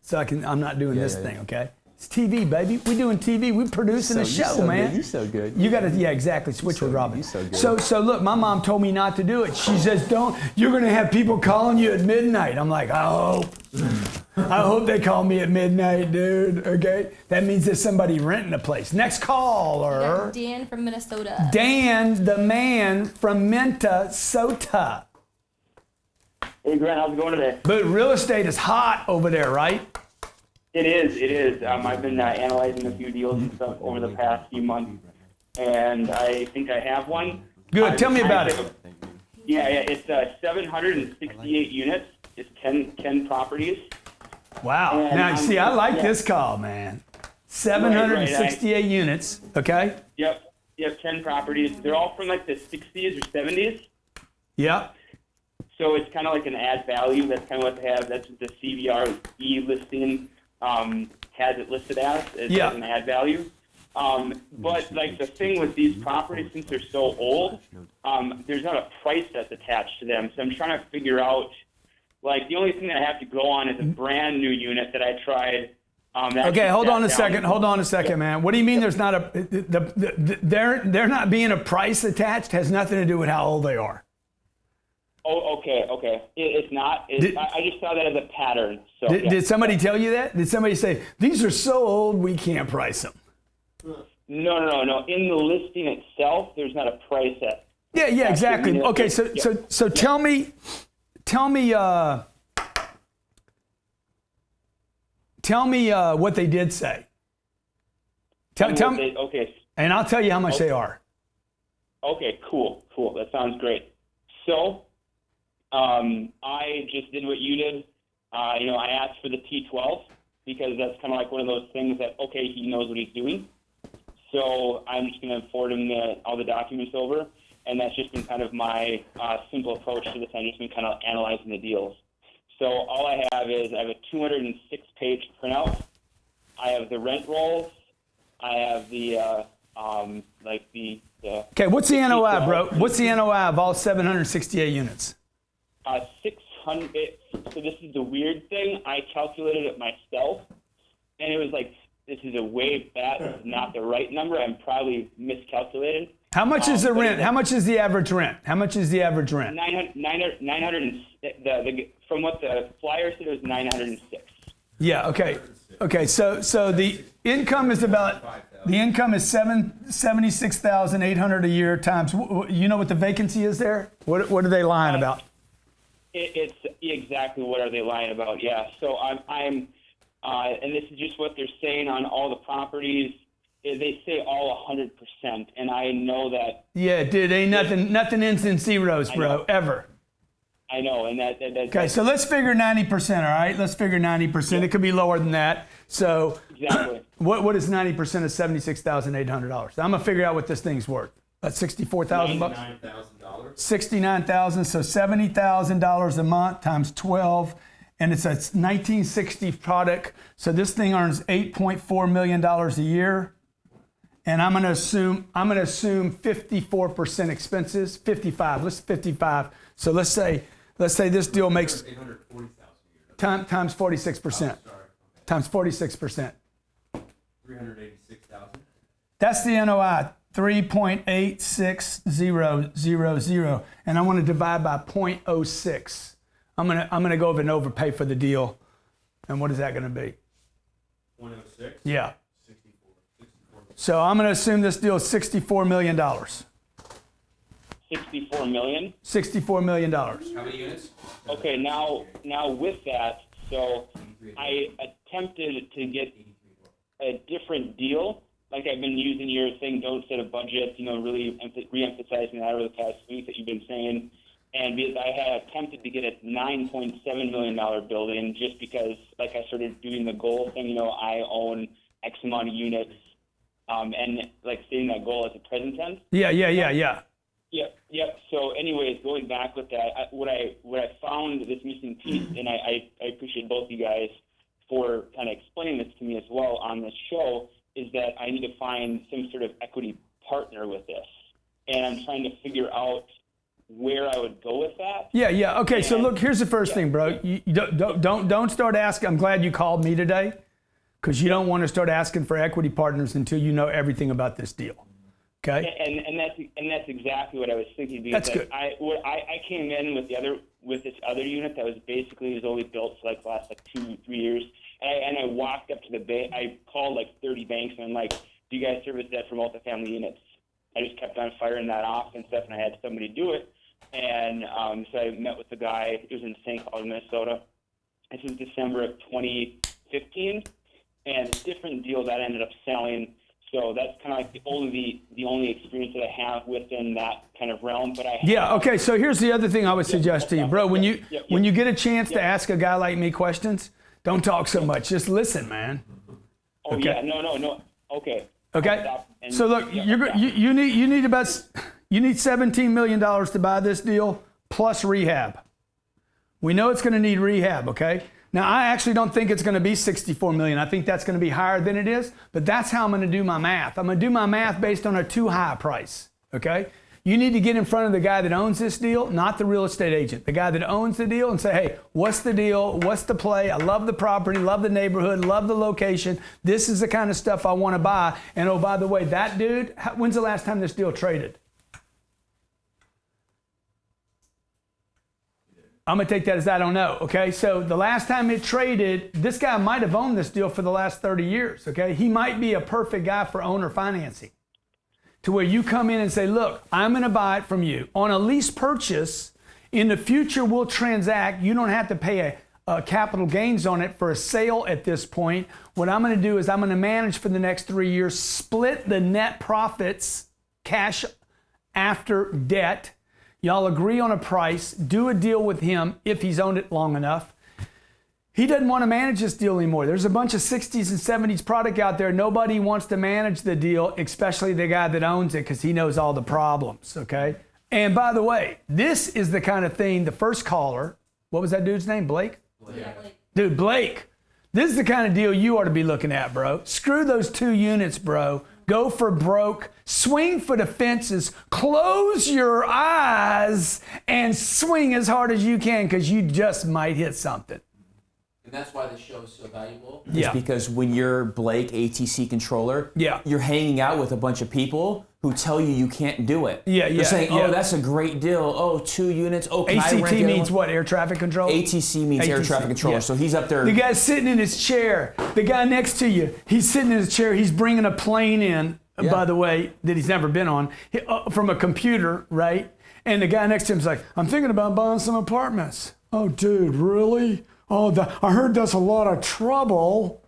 I'm not doing this thing, okay? It's TV, baby. We're doing TV. We're producing a show, man. You're so good. You got to, exactly. Switch with Robin. You're so good. So look, my mom told me not to do it. She says, don't. You're going to have people calling you at midnight. I'm like, I hope they call me at midnight, dude. Okay? That means there's somebody renting a place. Next caller. Dan from Minnesota. Dan, the man from Minnesota. Hey, Grant, how's it going today? But real estate is hot over there, right? It is. I've been analyzing a few deals and stuff over the past few months, and I think I have one. Good. Tell me about it. Yeah, it's 768 units. It's 10 properties. Wow. And Now, see, I like yeah. this call, man. 768 units. Okay. Yep. 10 properties. They're all from like the 60s or 70s. Yep. So it's kind of like an add value. That's kind of what they have. That's what the CBRE listing has it listed as an add value. But like the thing with these properties, since they're so old, there's not a price that's attached to them. So I'm trying to figure out, like, the only thing that I have to go on is a brand new unit that I tried. Okay, hold on a second, man. What do you mean there's not a, there not being a price attached has nothing to do with how old they are. Oh, okay. It's not. I just saw that as a pattern. So Did somebody tell you that? Did somebody say, these are so old we can't price them? No. In the listing itself, there's not a price at. Yeah, exactly. Okay, so tell me what they did say. Tell me. Okay. And I'll tell you how much they are. Okay, cool. That sounds great. So, I just did what you did. I asked for the T12 because that's kind of like one of those things that, okay, he knows what he's doing. So I'm just going to forward him all the documents over. And that's just been kind of my simple approach to this. I've just been kind of analyzing the deals. So all I have is I have a 206-page printout. I have the rent rolls. I have the Okay, what's the NOI, bro? What's the NOI of all 768 units? 600. So this is the weird thing. I calculated it myself, and it was like, this is a way back. This is not the right number. I'm probably miscalculated. How much is the rent? How much is the average rent? 900. From what the flyer said, it was 906. Yeah. Okay. So the income is $76,800 a year times. You know what the vacancy is there? What are they lying about? It's exactly what are they lying about? Yeah. So I'm and this is just what they're saying on all the properties. They say all 100%, and I know that. Yeah, dude, ain't nothing ends in zeros, bro, ever. I know, and that okay, so let's figure 90%, all right? Let's figure 90%. Yeah. It could be lower than that. So exactly. What is 90% of $76,800? I'm gonna figure out what this thing's worth. That's $64,000 bucks. $69,000. $69,000, so $70,000 a month times 12, and it's a 1960 product. So this thing earns $8.4 million a year. And I'm gonna assume 54% expenses, 55. Let's 55. So let's say this deal makes times 46%. Times 46%. 386,000. That's the NOI, 3.86000, and I want to divide by 0.06. I'm gonna go over and overpay for the deal, and what is that gonna be? 106. Yeah. So I'm going to assume this deal is $64 million. 64 million? $64 million. How many units? Okay, now with that, so I attempted to get a different deal. Like I've been using your thing, don't set a budget, really re-emphasizing that over the past week that you've been saying. And because I had attempted to get a $9.7 million building just because, like I started doing the goal thing, I own X amount of units. And like stating that goal as a present tense. Yeah. Yep. So, anyways, going back with that, what I found this missing piece, and I appreciate both you guys for kind of explaining this to me as well on this show, is that I need to find some sort of equity partner with this, and I'm trying to figure out where I would go with that. Yeah. Okay. So look, here's the first thing, bro. You don't start asking. I'm glad you called me today. Because you don't want to start asking for equity partners until you know everything about this deal, okay? And that's exactly what I was thinking. Because that's good. I came in with this other unit that was only built for the last 2-3 years, and I walked up to the bank. I called 30 banks and I'm like, "Do you guys service debt for multifamily units?" I just kept on firing that off and stuff, and I had somebody do it. And so I met with the guy. It was in St. Cloud, Minnesota. This was December of 2015. And a different deal that ended up selling. So that's kind of like the only experience that I have within that kind of realm. But okay. So here's the other thing I would suggest to you, bro. When you get a chance to ask a guy like me questions, Don't talk so much. Just listen, man. Oh Okay. yeah, no. Okay. Okay. I'll stop and- So look, yeah, you need $17 million to buy this deal plus rehab. We know it's going to need rehab. Okay. Now I actually don't think it's going to be 64 million. I think that's going to be higher than it is. But that's how I'm going to do my math. I'm going to do my math based on a too high price. Okay. You need to get in front of the guy that owns this deal, not the real estate agent. The guy that owns the deal, and say, hey, what's the deal? What's the play? I love the property, love the neighborhood, love the location. This is the kind of stuff I want to buy. And oh, by the way, that dude, when's the last time this deal traded? I'm going to take that as I don't know, okay? So the last time it traded, this guy might have owned this deal for the last 30 years, okay? He might be a perfect guy for owner financing, to where you come in and say, look, I'm going to buy it from you. On a lease purchase, in the future, we'll transact. You don't have to pay a capital gains on it for a sale at this point. What I'm going to do is I'm going to manage for the next 3 years, split the net profits, cash after debt. Y'all agree on a price, do a deal with him if he's owned it long enough. He doesn't want to manage this deal anymore. There's a bunch of 60s and 70s product out there. Nobody wants to manage the deal, especially the guy that owns it, because he knows all the problems, okay? And by the way, this is the kind of thing, the first caller, what was that dude's name, Blake? Yeah, Blake. Dude, Blake, this is the kind of deal you ought to be looking at, bro. Screw those 2 units, bro. Go for broke, swing for the fences, close your eyes, and swing as hard as you can, because you just might hit something. And that's why the show is so valuable. Yeah. It's because when you're Blake, ATC controller, Yeah. you're hanging out with a bunch of people who tell you can't do it. Yeah, They're yeah, saying, yeah. oh, that's a great deal. Oh, 2 units. Oh, can I rent ACT the other means one? what? Air traffic control? ATC means air ATC, traffic controller. yeah. So he's up there. The guy's sitting in his chair. The guy next to you, he's sitting in his chair. He's bringing a plane in, Yeah. by the way, that he's never been on, from a computer, right? And the guy next to him's like, I'm thinking about buying some apartments. Oh, dude, really? Oh, I heard that's a lot of trouble.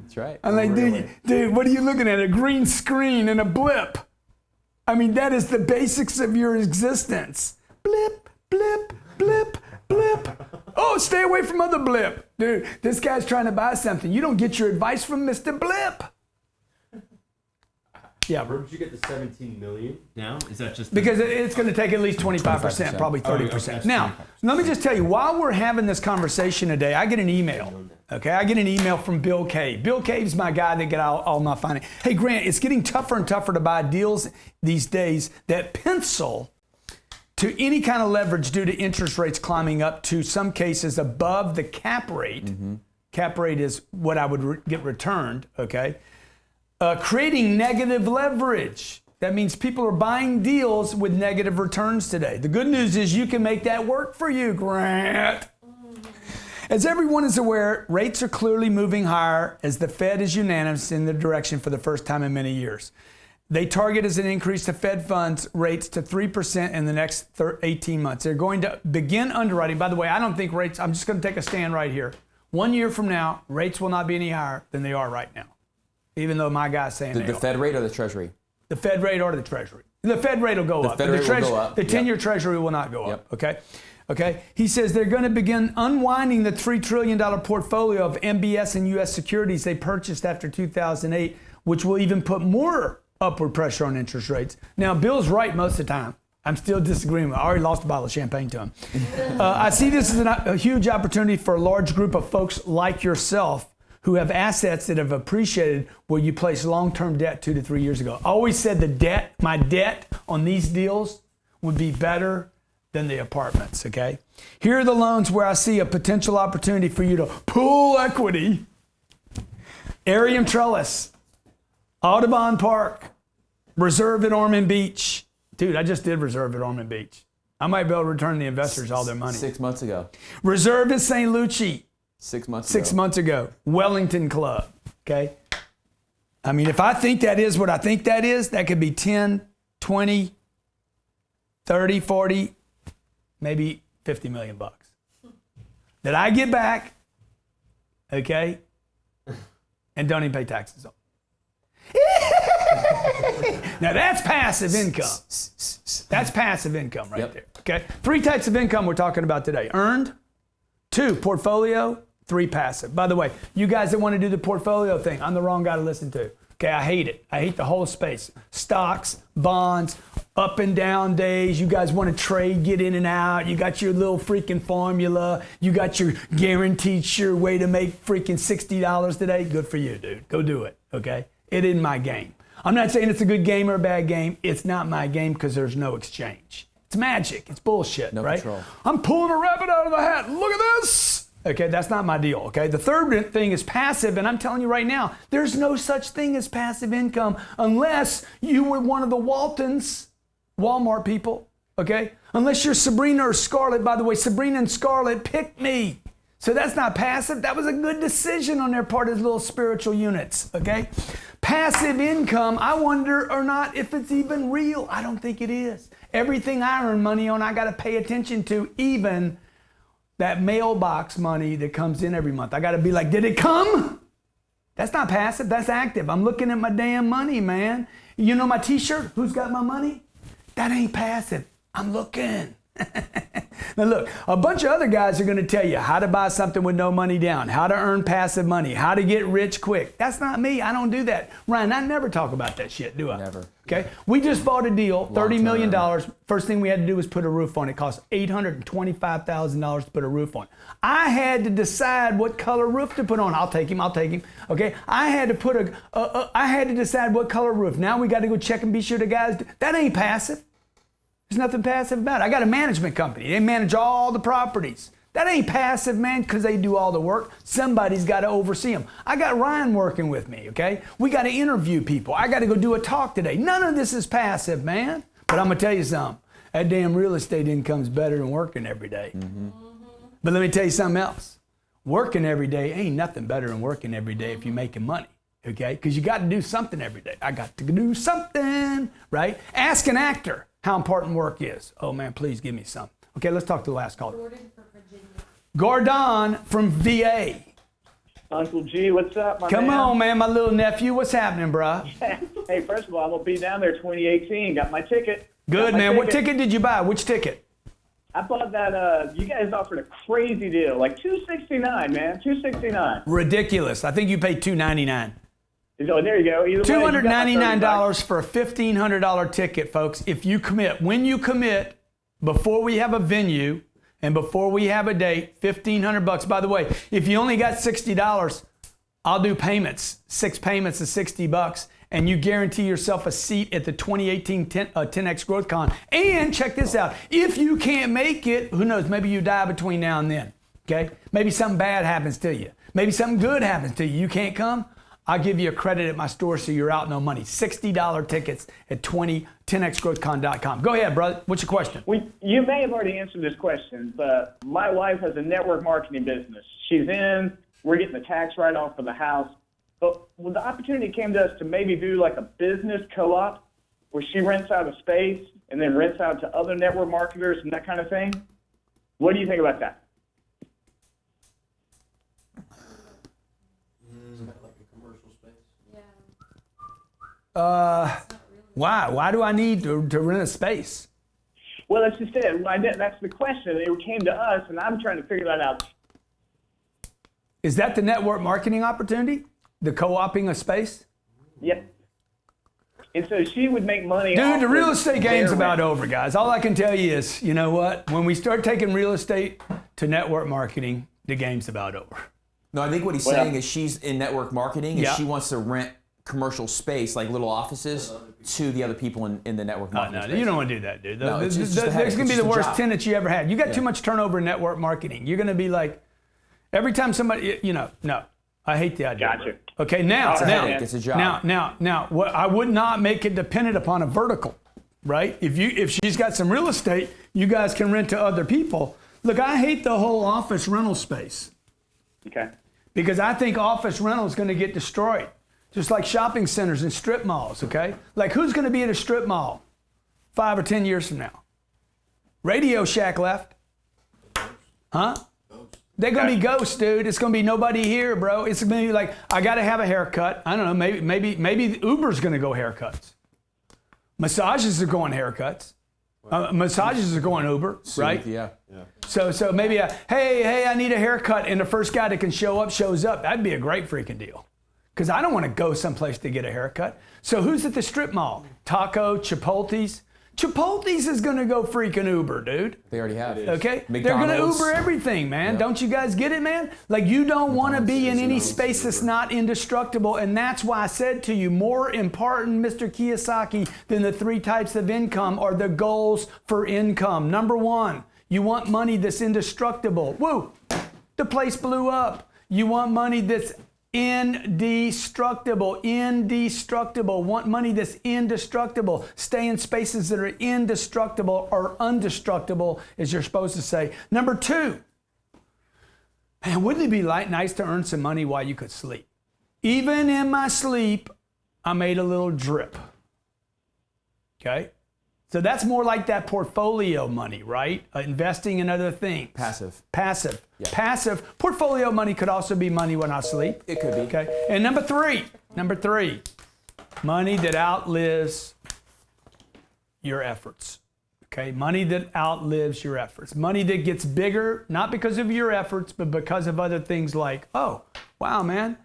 That's right. I'm like, dude, what are you looking at? A green screen and a blip. I mean, that is the basics of your existence. Blip, blip, blip, blip. Oh, stay away from other blip. Dude, this guy's trying to buy something. You don't get your advice from Mr. Blip. Yeah, Where did you get the 17 million now? Is that just because it's going to take at least 25%, probably 30%. that's Now, let me just tell you, while we're having this conversation today, I get an email. Okay, I get an email from Bill Cave. Bill Cave's my guy that get all my finance. Hey, Grant, it's getting tougher and tougher to buy deals these days that pencil to any kind of leverage due to interest rates climbing up to some cases above the cap rate. Mm-hmm. Cap rate is what I would get returned, okay? Creating negative leverage. That means people are buying deals with negative returns today. The good news is you can make that work for you, Grant. As everyone is aware, rates are clearly moving higher as the Fed is unanimous in their direction for the first time in many years. They target as an increase to Fed funds rates to 3% in the next 18 months. They're going to begin underwriting. By the way, I don't think rates, I'm just going to take a stand right here. 1 year from now, rates will not be any higher than they are right now, even though my guy's saying The Fed rate or the Treasury? The Fed rate or the Treasury. The Fed rate will go up. Fed rate will go up. The 10-year Treasury will not go up, okay? Okay. He says they're going to begin unwinding the $3 trillion portfolio of MBS and U.S. securities they purchased after 2008, which will even put more upward pressure on interest rates. Now, Bill's right most of the time. I'm still disagreeing. I already lost a bottle of champagne to him. I see this as a huge opportunity for a large group of folks like yourself who have assets that have appreciated where you placed long-term debt 2 to 3 years ago. I always said my debt on these deals would be better than the apartments, okay? Here are the loans where I see a potential opportunity for you to pool equity. Arium Trellis, Audubon Park, Reserve at Ormond Beach. Dude, I just did Reserve at Ormond Beach. I might be able to return the investors all their money. 6 months ago. Reserve at St. Lucie. 6 months ago. 6 months ago. Wellington Club, okay? I mean, if I think that is what I think that is, that could be 10, 20, 30, 40, maybe 50 million bucks that I get back, okay, and don't even pay taxes on. Now that's passive income. That's passive income right there, okay? 3 types of income we're talking about today. Earned, 2, portfolio, 3 passive. By the way, you guys that want to do the portfolio thing, I'm the wrong guy to listen to. Okay, I hate it. I hate the whole space. Stocks, bonds, up and down days. You guys want to trade, get in and out. You got your little freaking formula. You got your guaranteed sure way to make freaking $60 today. Good for you, dude. Go do it, okay? It isn't my game. I'm not saying it's a good game or a bad game. It's not my game because there's no exchange. It's magic. It's bullshit, no right? Control. I'm pulling a rabbit out of the hat. Look at this. Okay, that's not my deal, okay? The third thing is passive, and I'm telling you right now, there's no such thing as passive income unless you were one of the Walmart people, okay? Unless you're Sabrina or Scarlett. By the way, Sabrina and Scarlett picked me. So that's not passive. That was a good decision on their part as little spiritual units, okay? Passive income, I wonder or not if it's even real. I don't think it is. Everything I earn money on, I got to pay attention to, even that mailbox money that comes in every month. I got to be like, did it come? That's not passive, that's active. I'm looking at my damn money, man. You know my t-shirt, who's got my money? That ain't passive, I'm looking. Now look, a bunch of other guys are going to tell you how to buy something with no money down, how to earn passive money, how to get rich quick. That's not me. I don't do that. Ryan, I never talk about that shit, do I? Never. Okay? We just bought a deal, $30 million. First thing we had to do was put a roof on. It cost $825,000 to put a roof on. I had to decide what color roof to put on. I'll take him. Okay? I had to decide what color roof. Now we got to go check and be sure the guys, that ain't passive. There's nothing passive about it. I got a management company. They manage all the properties. That ain't passive, man, because they do all the work. Somebody's got to oversee them. I got Ryan working with me, okay? We got to interview people. I got to go do a talk today. None of this is passive, man. But I'm going to tell you something. That damn real estate income's better than working every day. Mm-hmm. But let me tell you something else. Working every day ain't nothing better than working every day if you're making money, okay? Because you got to do something every day. I got to do something, right? Ask an actor how important work is. Oh, man, please give me some. Okay, let's talk to the last caller. Cardone from VA. Uncle G, what's up, my Come man? on, man, my little nephew. What's happening, bro? Hey, first of all, I'm going to be down there 2018. Got my ticket. Good, man. What ticket did you buy? Which ticket? I bought that, you guys offered a crazy deal, like $269, man, $269. Ridiculous. I think you paid $299. Oh, there you go. Either way, you got my $299 for a $1,500 ticket, folks. If you commit, when you commit, before we have a venue and before we have a date, $1,500. By the way, if you only got $60, I'll do payments, 6 payments of $60, and you guarantee yourself a seat at the 2018 10X Growth Con. And check this out. If you can't make it, who knows, maybe you die between now and then, okay? Maybe something bad happens to you. Maybe something good happens to you. You can't come? I'll give you a credit at my store so you're out no money. $60 tickets at 10xgrowthcon.com. Go ahead, brother. What's your question? You may have already answered this question, but my wife has a network marketing business. She's in. We're getting the tax write-off for the house. But when the opportunity came to us to maybe do like a business co-op where she rents out a space and then rents out to other network marketers and that kind of thing, what do you think about that? Why? Why do I need to rent a space? Well, that's just it. That's the question. It came to us, and I'm trying to figure that out. Is that the network marketing opportunity? The co-oping a space? Yep. And so she would make money. Dude, the real estate game's about over, guys. All I can tell you is, you know what? When we start taking real estate to network marketing, the game's about over. No, I think what he's saying is she's in network marketing and Yeah. she wants to rent commercial space, like little offices, to the other people in the network marketing space. You don't want to do that, dude. No, it's just a headache. There's going to be It's the just a worst job. tenants you ever had. You got too much turnover in network marketing. You're going to be like, every time somebody, no. I hate the idea. Gotcha. Okay, now, It's a headache. It's a job. Now, what I would not make it dependent upon a vertical, right? If she's got some real estate, you guys can rent to other people. Look, I hate the whole office rental space. Okay. Because I think office rental is going to get destroyed. Just like shopping centers and strip malls, okay? Like, who's going to be at a strip mall 5 or 10 years from now? Radio Shack left. Huh? They're going to be ghosts, dude. It's going to be nobody here, bro. It's going to be like, I got to have a haircut. I don't know, maybe Uber's going to go haircuts. Massages are going haircuts. Massages are going Uber, right? Yeah. So maybe hey, I need a haircut, and the first guy that can show up shows up. That'd be a great freaking deal. Because I don't want to go someplace to get a haircut. So who's at the strip mall? Taco, Chipotle's. Chipotle's is going to go freaking Uber, dude. They already have. Okay? McDonald's. They're going to Uber everything, man. Yeah. Don't you guys get it, man? Like, you don't want to be in any space that's not indestructible. And that's why I said to you, more important, Mr. Kiyosaki, than the 3 types of income are the goals for income. Number 1, you want money that's indestructible. Woo! The place blew up. You want money that's indestructible. Want money that's indestructible. Stay in spaces that are indestructible or undestructible, as you're supposed to say. Number 2, man, wouldn't it be nice to earn some money while you could sleep? Even in my sleep, I made a little drip. Okay? So that's more like that portfolio money, right? Investing in other things. Passive. Yeah. Passive. Portfolio money could also be money when I sleep. It could be. Okay. And number three, money that outlives your efforts. Okay. Money that outlives your efforts. Money that gets bigger, not because of your efforts, but because of other things like, oh, wow, man,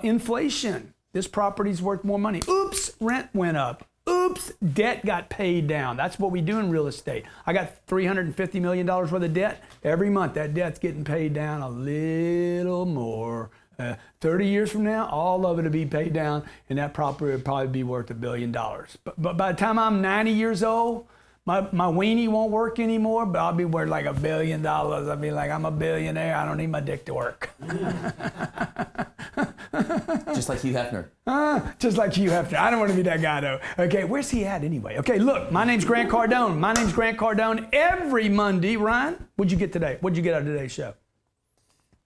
inflation. This property's worth more money. Oops, rent went up. Oops, debt got paid down. That's what we do in real estate. I got $350 million worth of debt. Every month, that debt's getting paid down a little more. 30 years from now, all of it will be paid down, and that property will probably be worth $1 billion. But by the time I'm 90 years old, my weenie won't work anymore, but I'll be worth like $1 billion. I'll be like, I'm a billionaire. I don't need my dick to work. Just like Hugh Hefner. Just like Hugh Hefner. I don't want to be that guy, though. Okay, where's he at anyway? Okay, look, my name's Grant Cardone. Every Monday, Ryan, what'd you get today? What'd you get out of today's show?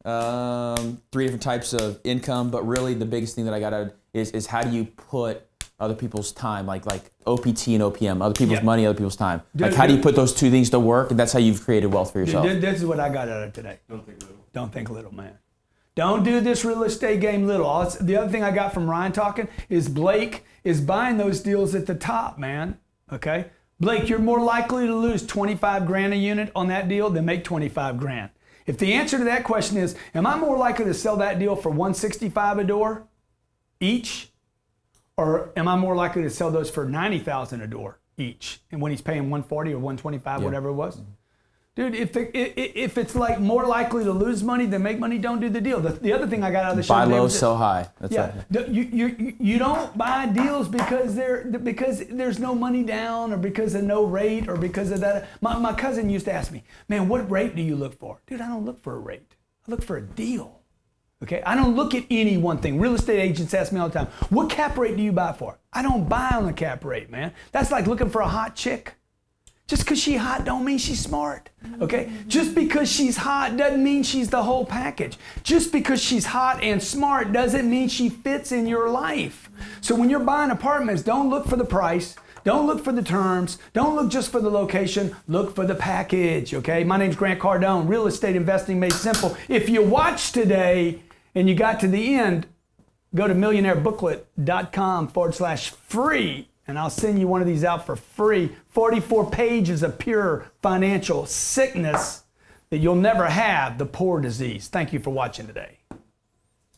3 different types of income, but really the biggest thing that I got out is how do you put other people's time, like OPT and OPM, other people's money, other people's time. Like how do you put those 2 things to work? And that's how you've created wealth for yourself. This is what I got out of today. Don't think little, man. Don't do this real estate game little. The other thing I got from Ryan talking is Blake is buying those deals at the top, man. Okay? Blake, you're more likely to lose 25 grand a unit on that deal than make 25 grand. If the answer to that question is, am I more likely to sell that deal for $165 a door each? Or am I more likely to sell those for $90,000 a door each? And when he's paying $140 or $125, whatever it was. Dude, if it's like more likely to lose money than make money, don't do the deal. The other thing I got out of the show buy today low, was sell high. That's right. You don't buy deals because there's no money down or because of no rate or because of that. My cousin used to ask me, man, what rate do you look for? Dude, I don't look for a rate. I look for a deal. Okay, I don't look at any one thing. Real estate agents ask me all the time, what cap rate do you buy for? I don't buy on the cap rate, man. That's like looking for a hot chick. Just because she's hot don't mean she's smart, okay? Just because she's hot doesn't mean she's the whole package. Just because she's hot and smart doesn't mean she fits in your life. So when you're buying apartments, don't look for the price. Don't look for the terms. Don't look just for the location. Look for the package, okay? My name's Grant Cardone, Real Estate Investing Made Simple. If you watched today and you got to the end, go to millionairebooklet.com/free. And I'll send you one of these out for free. 44 pages of pure financial sickness that you'll never have, the poor disease. Thank you for watching today.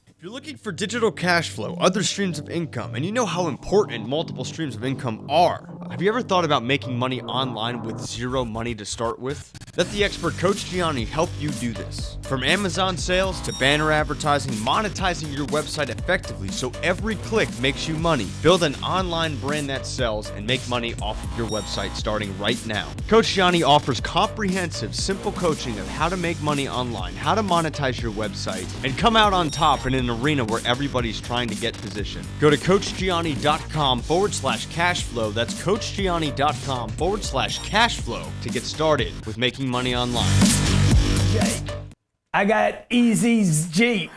If you're looking for digital cash flow, other streams of income, and you know how important multiple streams of income are, have you ever thought about making money online with zero money to start with? Let the expert Coach Gianni help you do this. From Amazon sales to banner advertising, monetizing your website effectively so every click makes you money. Build an online brand that sells and make money off of your website starting right now. Coach Gianni offers comprehensive, simple coaching of how to make money online, how to monetize your website, and come out on top in an arena where everybody's trying to get positioned. Go to CoachGianni.com/cashflow. That's CoachGianni.com/cashflow to get started with making money online. I got Easy's Jeep.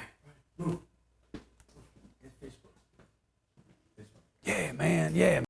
Yeah, man. Yeah.